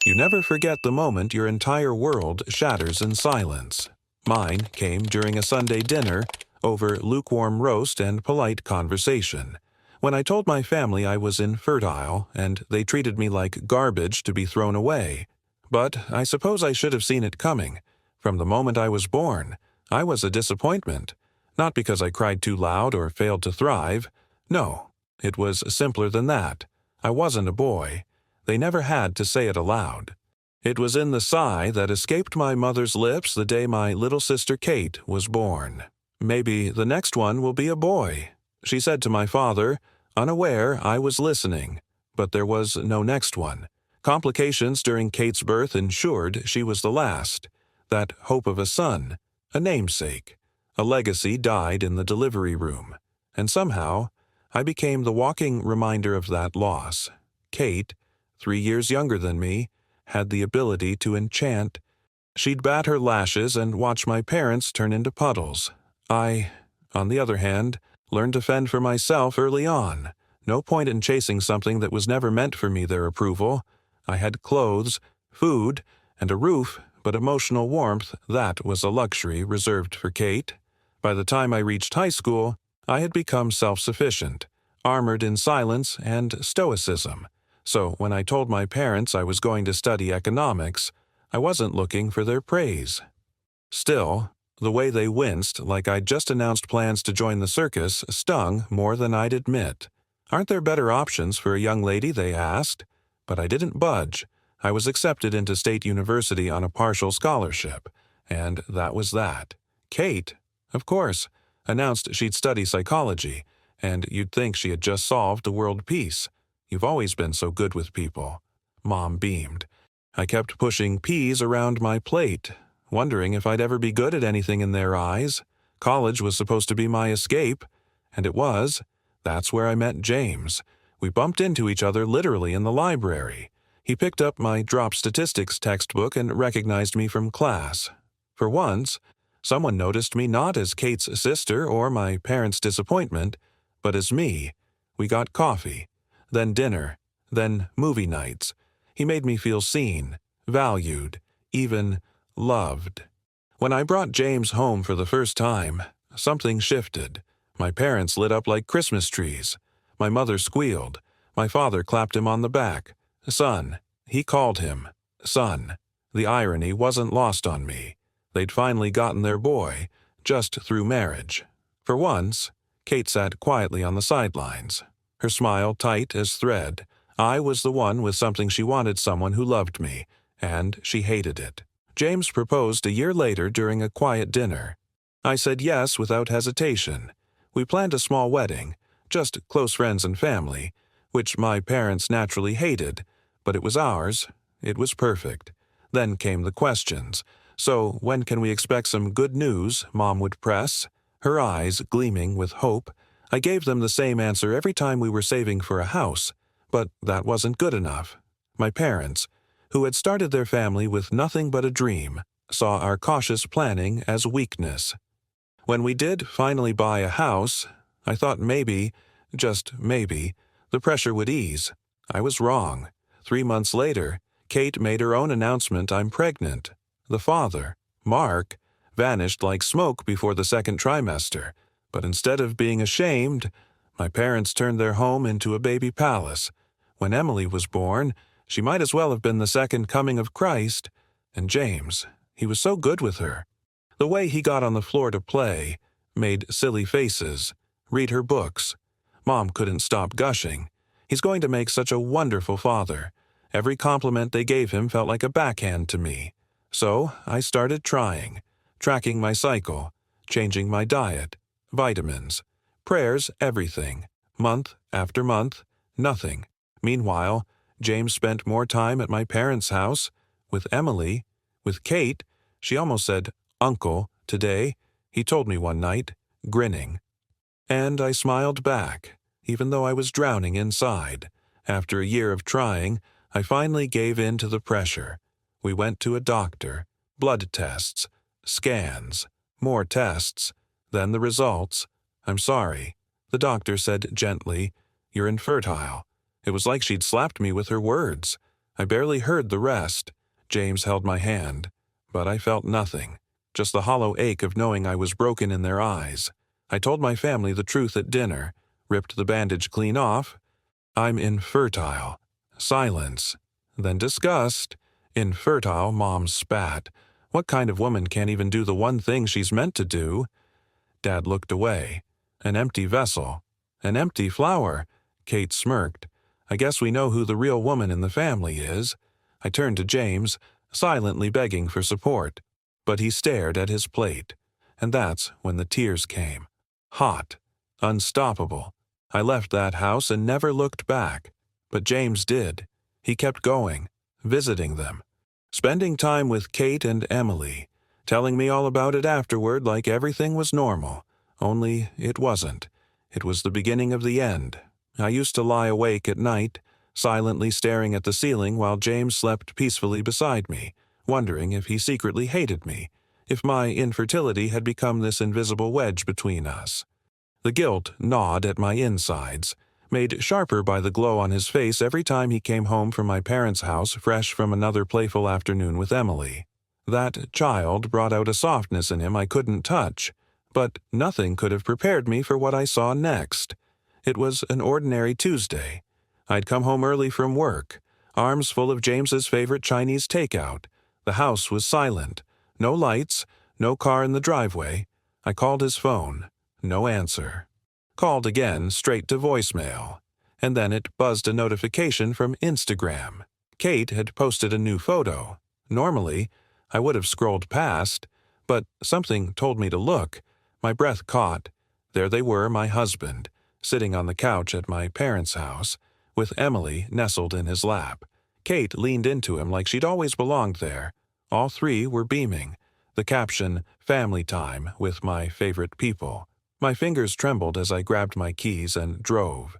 You never forget the moment your entire world shatters in silence. Mine came during a Sunday dinner over lukewarm roast and polite conversation. When I told my family I was infertile, and they treated me like garbage to be thrown away. But I suppose I should have seen it coming. From the moment I was born, I was a disappointment. Not because I cried too loud or failed to thrive. No, it was simpler than that. I wasn't a boy. They never had to say it aloud. It was in the sigh that escaped my mother's lips the day my little sister Kate was born. "Maybe the next one will be a boy," she said to my father, unaware I was listening. But there was no next one. Complications during Kate's birth ensured she was the last. That hope of a son, a namesake, a legacy died in the delivery room. And somehow, I became the walking reminder of that loss. Kate, 3 years younger than me, had the ability to enchant. She'd bat her lashes and watch my parents turn into puddles. I, on the other hand, learned to fend for myself early on. No point in chasing something that was never meant for me their approval. I had clothes, food, and a roof, but emotional warmth, that was a luxury reserved for Kate. By the time I reached high school, I had become self-sufficient, armored in silence and stoicism. So when I told my parents I was going to study economics, I wasn't looking for their praise. Still, the way they winced like I'd just announced plans to join the circus stung more than I'd admit. "Aren't there better options for a young lady?" they asked. But I didn't budge. I was accepted into State University on a partial scholarship, and that was that. Kate, of course, announced she'd study psychology, and you'd think she had just solved the world peace. "You've always been so good with people." Mom beamed. I kept pushing peas around my plate, wondering if I'd ever be good at anything in their eyes. College was supposed to be my escape, and it was. That's where I met James. We bumped into each other literally in the library. He picked up my drop statistics textbook and recognized me from class. For once, someone noticed me not as Kate's sister or my parents' disappointment, but as me. We got coffee, then dinner, then movie nights. He made me feel seen, valued, even loved. When I brought James home for the first time, something shifted. My parents lit up like Christmas trees. My mother squealed. My father clapped him on the back. "Son," he called him. Son. The irony wasn't lost on me. They'd finally gotten their boy, just through marriage. For once, Kate sat quietly on the sidelines, her smile tight as thread. I was the one with something she wanted, someone who loved me, and she hated it. James proposed a year later during a quiet dinner. I said yes without hesitation. We planned a small wedding, just close friends and family, which my parents naturally hated, but it was ours. It was perfect. Then came the questions. "So when can we expect some good news?" Mom would press, her eyes gleaming with hope. I gave them the same answer every time we were saving for a house, but that wasn't good enough. My parents, who had started their family with nothing but a dream, saw our cautious planning as weakness. When we did finally buy a house, I thought maybe, just maybe, the pressure would ease. I was wrong. 3 months later, Kate made her own announcement I'm pregnant. The father, Mark, vanished like smoke before the second trimester, but instead of being ashamed, my parents turned their home into a baby palace. When Emily was born, she might as well have been the second coming of Christ. And James, he was so good with her. The way he got on the floor to play, made silly faces, read her books. Mom couldn't stop gushing. He's going to make such a wonderful father. Every compliment they gave him felt like a backhand to me. So I started tracking my cycle, changing my diet, vitamins, prayers, everything. Month after month, nothing. Meanwhile, James spent more time at my parents' house, with Emily, with Kate. She almost said, "Uncle," today, he told me one night, grinning. And I smiled back, even though I was drowning inside. After a year of trying, I finally gave in to the pressure. We went to a doctor, blood tests, scans, more tests, then the results. "I'm sorry," the doctor said gently, "you're infertile." It was like she'd slapped me with her words. I barely heard the rest. James held my hand, but I felt nothing, just the hollow ache of knowing I was broken in their eyes. I told my family the truth at dinner, ripped the bandage clean off. I'm infertile. Silence. Then disgust. Infertile, Mom spat. What kind of woman can't even do the one thing she's meant to do? Dad looked away. An empty vessel. An empty flower. Kate smirked. I guess we know who the real woman in the family is. I turned to James, silently begging for support. But he stared at his plate. And that's when the tears came. Hot. Unstoppable. I left that house and never looked back. But James did. He kept going, visiting them, spending time with Kate and Emily, telling me all about it afterward like everything was normal. Only it wasn't. It was the beginning of the end. I used to lie awake at night, silently staring at the ceiling while James slept peacefully beside me, wondering if he secretly hated me, if my infertility had become this invisible wedge between us. The guilt gnawed at my insides, made sharper by the glow on his face every time he came home from my parents' house fresh from another playful afternoon with Emily. That child brought out a softness in him I couldn't touch, but nothing could have prepared me for what I saw next. It was an ordinary Tuesday. I'd come home early from work, arms full of James's favorite Chinese takeout. The house was silent. No lights, no car in the driveway. I called his phone. No answer. Called again, straight to voicemail. And then it buzzed a notification from Instagram. Kate had posted a new photo. Normally, I would have scrolled past, but something told me to look. My breath caught. There they were, my husband, sitting on the couch at my parents' house, with Emily nestled in his lap. Kate leaned into him like she'd always belonged there. All three were beaming. The caption, "Family time with my favorite people." My fingers trembled as I grabbed my keys and drove.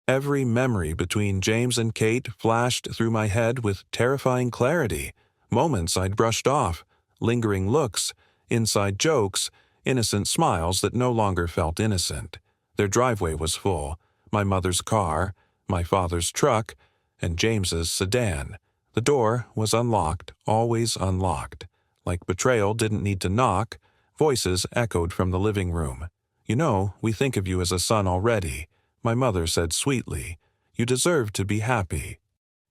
Every memory between James and Kate flashed through my head with terrifying clarity. Moments I'd brushed off, lingering looks, inside jokes, innocent smiles that no longer felt innocent. Their driveway was full, my mother's car, my father's truck, and James's sedan. The door was unlocked, always unlocked. Like betrayal didn't need to knock, voices echoed from the living room. "You know, we think of you as a son already," my mother said sweetly. "You deserve to be happy."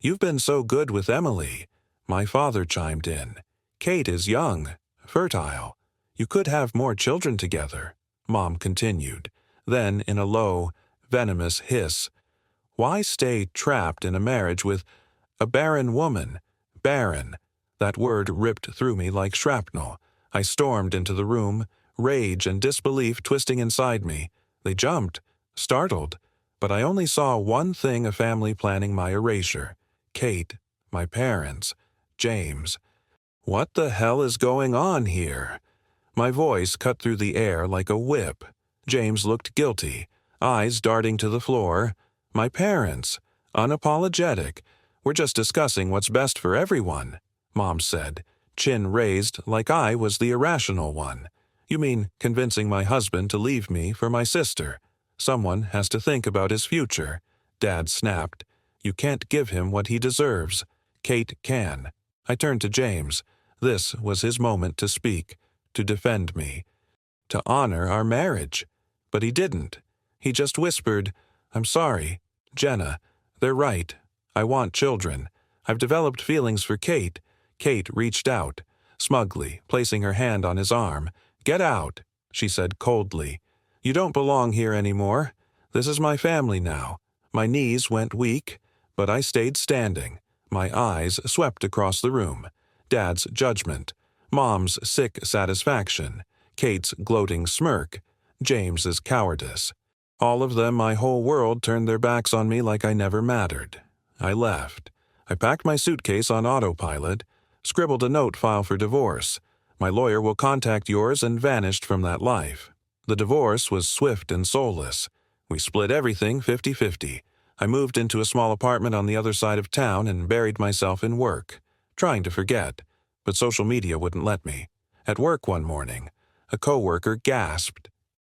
"You've been so good with Emily," my father chimed in. "Kate is young, fertile. You could have more children together," Mom continued. Then, in a low, venomous hiss, "Why stay trapped in a marriage with a barren woman?" Barren. That word ripped through me like shrapnel. I stormed into the room, rage and disbelief twisting inside me. They jumped, startled, but I only saw one thing: a family planning my erasure. Kate, my parents, James. What the hell is going on here? My voice cut through the air like a whip. James looked guilty, eyes darting to the floor. My parents, unapologetic. "We're just discussing what's best for everyone," Mom said, chin raised like I was the irrational one. "You mean convincing my husband to leave me for my sister? Someone has to think about his future," Dad snapped. "You can't give him what he deserves. Kate can." I turned to James. This was his moment to speak, to defend me, to honor our marriage. But he didn't. He just whispered, "I'm sorry, Jenna. They're right. I want children. I've developed feelings for Kate." Kate reached out, smugly, placing her hand on his arm. "Get out," she said coldly. "You don't belong here anymore. This is my family now." My knees went weak, but I stayed standing. My eyes swept across the room. Dad's judgment, Mom's sick satisfaction, Kate's gloating smirk, James's cowardice. All of them, my whole world, turned their backs on me like I never mattered. I left. I packed my suitcase on autopilot, scribbled a note file for divorce. "My lawyer will contact yours," and vanished from that life. The divorce was swift and soulless. We split everything 50-50. I moved into a small apartment on the other side of town and buried myself in work, trying to forget, but social media wouldn't let me. At work one morning, a coworker gasped,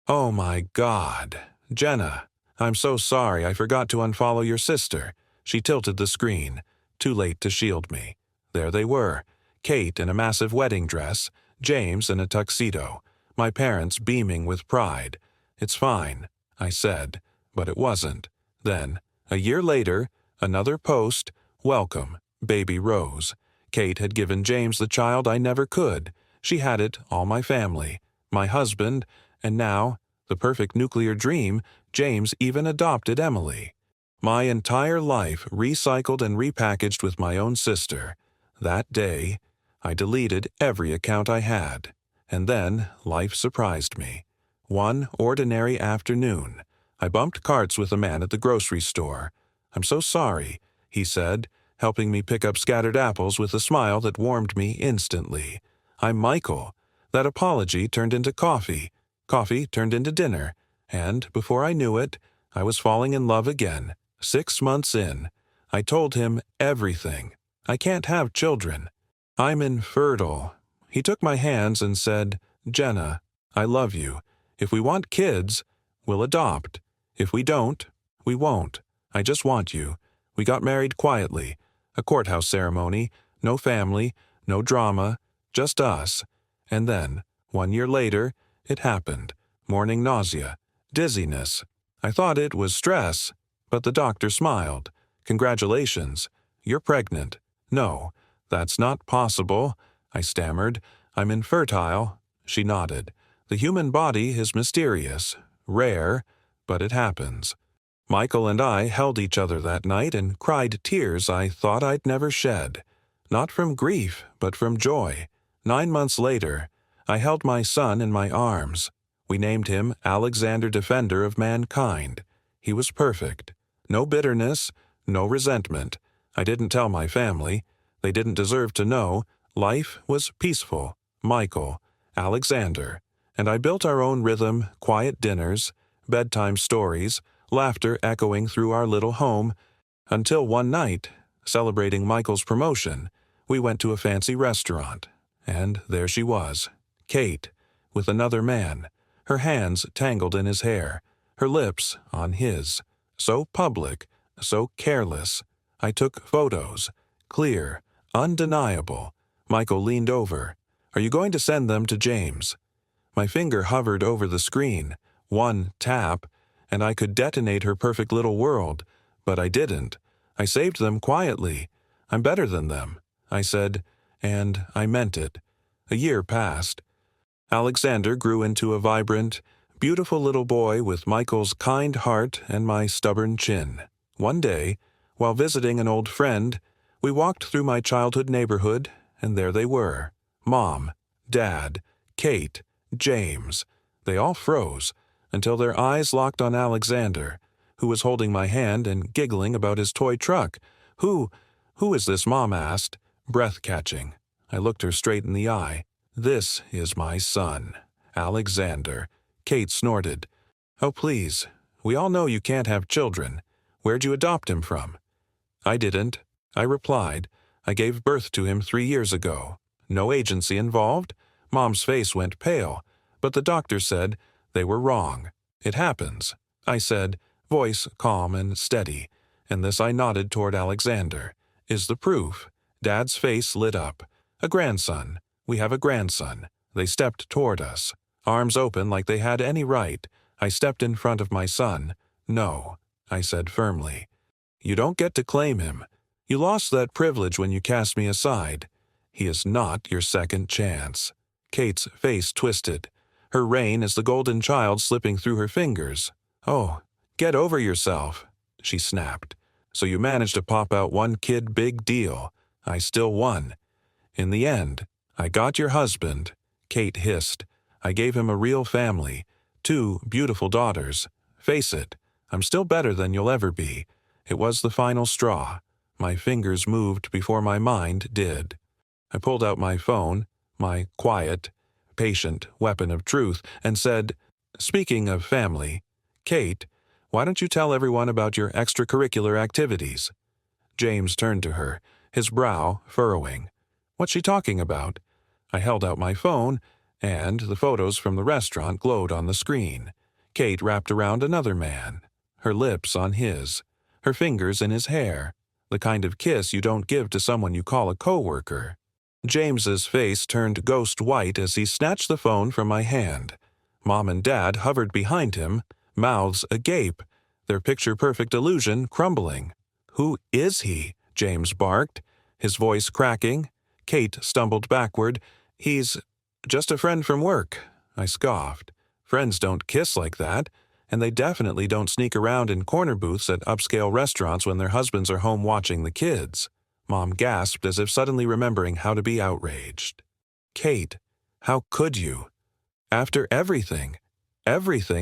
"Oh my God, Jenna, I'm so sorry I forgot to unfollow your sister." She tilted the screen. too late to shield me. There they were, Kate in a massive wedding dress, James in a tuxedo, my parents beaming with pride. "It's fine," I said, but it wasn't. Then, a year later, another post, "Welcome, baby Rose." Kate had given James the child I never could. She had it, all my family, my husband, and now, the perfect nuclear dream, James even adopted Emily. My entire life recycled and repackaged with my own sister. That day, I deleted every account I had. And then, life surprised me. One ordinary afternoon, I bumped carts with a man at the grocery store. "I'm so sorry," he said, helping me pick up scattered apples with a smile that warmed me instantly. "I'm Michael." That apology turned into coffee. Coffee turned into dinner. And, before I knew it, I was falling in love again. 6 months in, I told him everything. I can't have children. I'm infertile. He took my hands and said, "Jenna, I love you. If we want kids, we'll adopt. If we don't, we won't. I just want you." We got married quietly. A courthouse ceremony, no family, no drama, just us. And then, 1 year later, it happened. Morning nausea, dizziness. I thought it was stress, but the doctor smiled. "Congratulations, you're pregnant." "No, that's not possible," I stammered. "I'm infertile." She nodded. "The human body is mysterious, rare, but it happens." Michael and I held each other that night and cried tears I thought I'd never shed. Not from grief, but from joy. 9 months later, I held my son in my arms. We named him Alexander, Defender of Mankind. He was perfect. No bitterness, no resentment. I didn't tell my family. They didn't deserve to know. Life was peaceful. Michael, Alexander, and I built our own rhythm, quiet dinners, bedtime stories, laughter echoing through our little home, until one night, celebrating Michael's promotion, we went to a fancy restaurant, and there she was, Kate, with another man, her hands tangled in his hair, her lips on his. So public, so careless. I took photos, clear, undeniable. Michael leaned over. "Are you going to send them to James?" My finger hovered over the screen. One tap, and I could detonate her perfect little world, but I didn't. I saved them quietly. "I'm better than them," I said, and I meant it. A year passed. Alexander grew into a vibrant, beautiful little boy with Michael's kind heart and my stubborn chin. One day, while visiting an old friend, we walked through my childhood neighborhood, and there they were. Mom, Dad, Kate, James. They all froze, until their eyes locked on Alexander, who was holding my hand and giggling about his toy truck. Who is this?" Mom asked, breath-catching. I looked her straight in the eye. "This is my son, Alexander." Kate snorted. "Oh, please. We all know you can't have children. Where'd you adopt him from?" "I didn't," I replied. "I gave birth to him 3 years ago. No agency involved." Mom's face went pale, but the doctor said they were wrong. "It happens," I said, voice calm and steady, and this I nodded toward Alexander. "Is the proof." Dad's face lit up. "A grandson. We have a grandson." They stepped toward us, arms open like they had any right. I stepped in front of my son. "No," I said firmly. "You don't get to claim him. You lost that privilege when you cast me aside. He is not your second chance." Kate's face twisted. Her reign as the golden child slipping through her fingers. "Oh, get over yourself," she snapped. "So you managed to pop out one kid, big deal. I still won. In the end, I got your husband," Kate hissed. "I gave him a real family, 2 beautiful daughters. Face it, I'm still better than you'll ever be." It was the final straw. My fingers moved before my mind did. I pulled out my phone, my quiet, patient weapon of truth, and said, "Speaking of family, Kate, why don't you tell everyone about your extracurricular activities?" James turned to her, his brow furrowing. "What's she talking about?" I held out my phone, and the photos from the restaurant glowed on the screen. Kate wrapped around another man, her lips on his, her fingers in his hair. the kind of kiss you don't give to someone you call a coworker. James's face turned ghost white as he snatched the phone from my hand. Mom and Dad hovered behind him, mouths agape, their picture-perfect illusion crumbling. "Who is he?" James barked, his voice cracking. Kate stumbled backward. "He's just a friend from work," I scoffed. Friends don't kiss like that, and they definitely don't sneak around in corner booths at upscale restaurants when their husbands are home watching the kids. Mom gasped as if suddenly remembering how to be outraged. "Kate, how could you? After everything,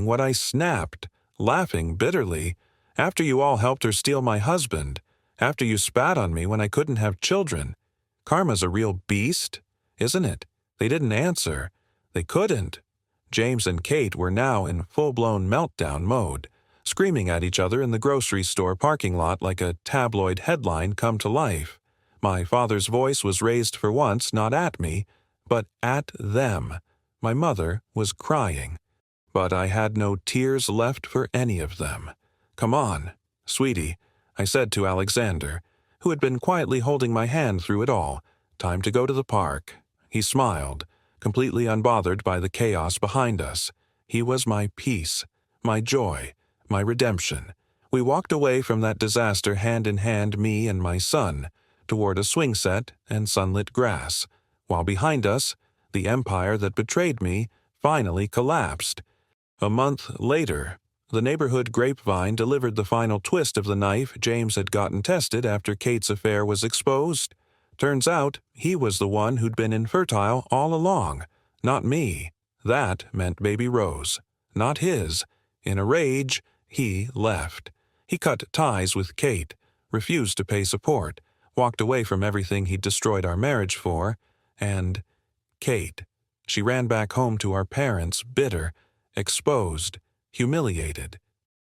what I snapped, laughing bitterly, after you all helped her steal my husband, after you spat on me when I couldn't have children. Karma's a real beast, isn't it?" They didn't answer. They couldn't. James and Kate were now in full-blown meltdown mode, screaming at each other in the grocery store parking lot like a tabloid headline come to life. My father's voice was raised for once not at me, but at them. My mother was crying. But I had no tears left for any of them. "Come on, sweetie," I said to Alexander, who had been quietly holding my hand through it all. "Time to go to the park." He smiled, completely unbothered by the chaos behind us. He was my peace, my joy, my redemption. We walked away from that disaster hand in hand, me and my son, toward a swing set and sunlit grass, while behind us, the empire that betrayed me finally collapsed. A month later, the neighborhood grapevine delivered the final twist of the knife James had gotten tested after Kate's affair was exposed. Turns out, he was the one who'd been infertile all along, not me. That meant baby Rose, not his. In a rage, he left. He cut ties with Kate, refused to pay support, walked away from everything he'd destroyed our marriage for, and Kate. She ran back home to our parents, bitter, exposed, humiliated.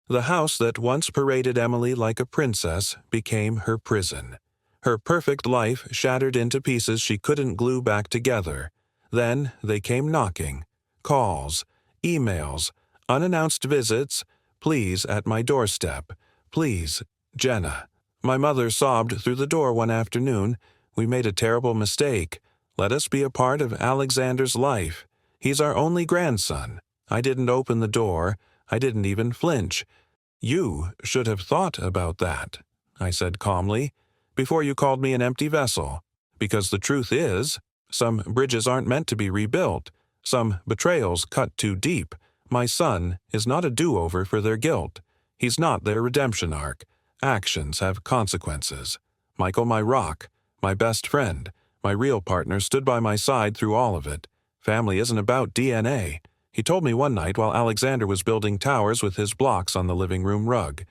The house that once paraded Emily like a princess became her prison. Her perfect life shattered into pieces she couldn't glue back together. Then they came knocking. Calls, emails, unannounced visits. "Please at my doorstep. Please, Jenna." My mother sobbed through the door one afternoon. "We made a terrible mistake. Let us be a part of Alexander's life. He's our only grandson." I didn't open the door. I didn't even flinch. "You should have thought about that," I said calmly, "before you called me an empty vessel. Because the truth is, some bridges aren't meant to be rebuilt. Some betrayals cut too deep. My son is not a do-over for their guilt. He's not their redemption arc. Actions have consequences. Michael, my rock, my best friend, my real partner, stood by my side through all of it. Family isn't about DNA. He told me one night while Alexander was building towers with his blocks on the living room rug.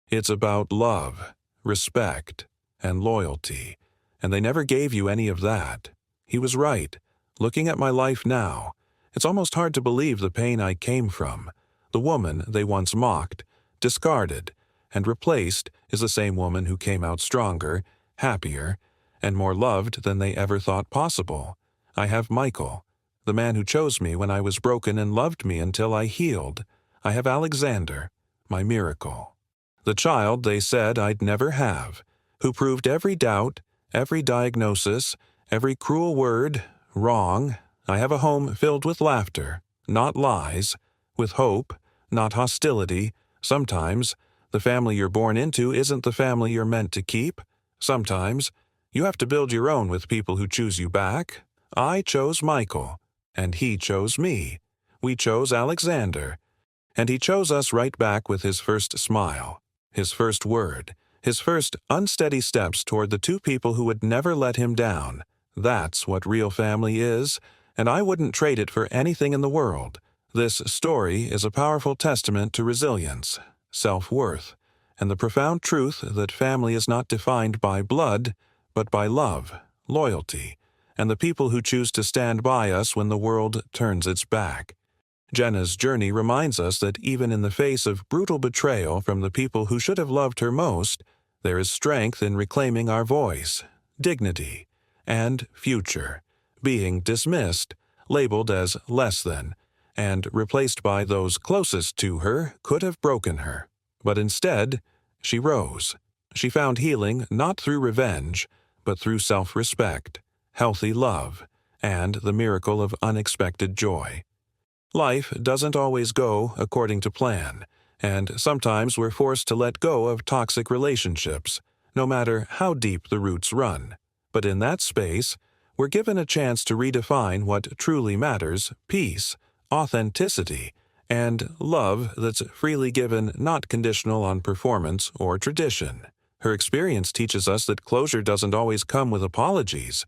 It's about love, respect, and loyalty. And they never gave you any of that. He was right. Looking at my life now, it's almost hard to believe the pain I came from. The woman they once mocked, discarded, and replaced is the same woman who came out stronger, happier, and more loved than they ever thought possible. I have Michael, the man who chose me when I was broken and loved me until I healed. I have Alexander, my miracle. The child they said I'd never have, who proved every doubt, every diagnosis, every cruel word wrong. I have a home filled with laughter, not lies, with hope, not hostility. Sometimes, the family you're born into isn't the family you're meant to keep. Sometimes, you have to build your own with people who choose you back. I chose Michael, and he chose me. We chose Alexander, and he chose us right back with his first smile, his first word, his first unsteady steps toward the two people who would never let him down. That's what real family is, and I wouldn't trade it for anything in the world. This story is a powerful testament to resilience, self-worth, and the profound truth that family is not defined by blood, but by love, loyalty, and the people who choose to stand by us when the world turns its back. Jenna's journey reminds us that even in the face of brutal betrayal from the people who should have loved her most, there is strength in reclaiming our voice, dignity, and future, being dismissed, labeled as less than, and replaced by those closest to her could have broken her. But instead, she rose. She found healing not through revenge, but through self-respect, healthy love, and the miracle of unexpected joy. Life doesn't always go according to plan, and sometimes we're forced to let go of toxic relationships, no matter how deep the roots run. But in that space, we're given a chance to redefine what truly matters: peace, authenticity, and love that's freely given, not conditional on performance or tradition. Her experience teaches us that closure doesn't always come with apologies.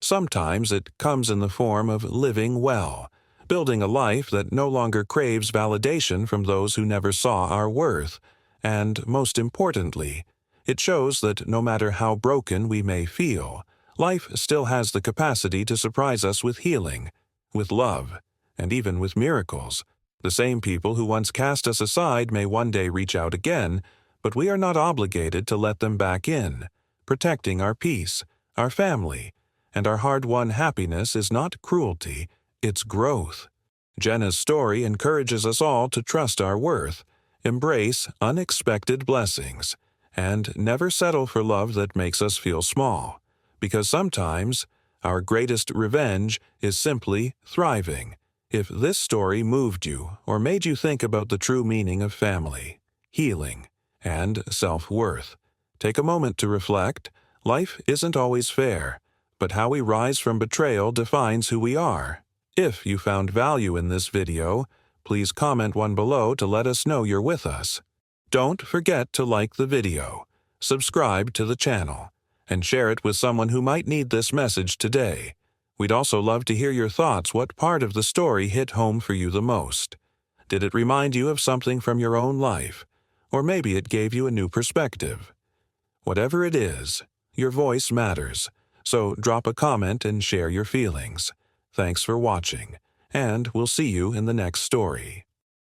Sometimes it comes in the form of living well, building a life that no longer craves validation from those who never saw our worth, and, most importantly, it shows that no matter how broken we may feel, life still has the capacity to surprise us with healing, with love, and even with miracles. The same people who once cast us aside may one day reach out again, but we are not obligated to let them back in. Protecting our peace, our family, and our hard-won happiness is not cruelty, it's growth. Jenna's story encourages us all to trust our worth, embrace unexpected blessings, and never settle for love that makes us feel small, because sometimes our greatest revenge is simply thriving. If this story moved you or made you think about the true meaning of family, healing, and self-worth, take a moment to reflect. Life isn't always fair, but how we rise from betrayal defines who we are. If you found value in this video, please comment one below to let us know you're with us. Don't forget to like the video, subscribe to the channel, and share it with someone who might need this message today. We'd also love to hear your thoughts. What part of the story hit home for you the most? Did it remind you of something from your own life? Or maybe it gave you a new perspective. Whatever it is, your voice matters, so drop a comment and share your feelings. Thanks for watching, and we'll see you in the next story.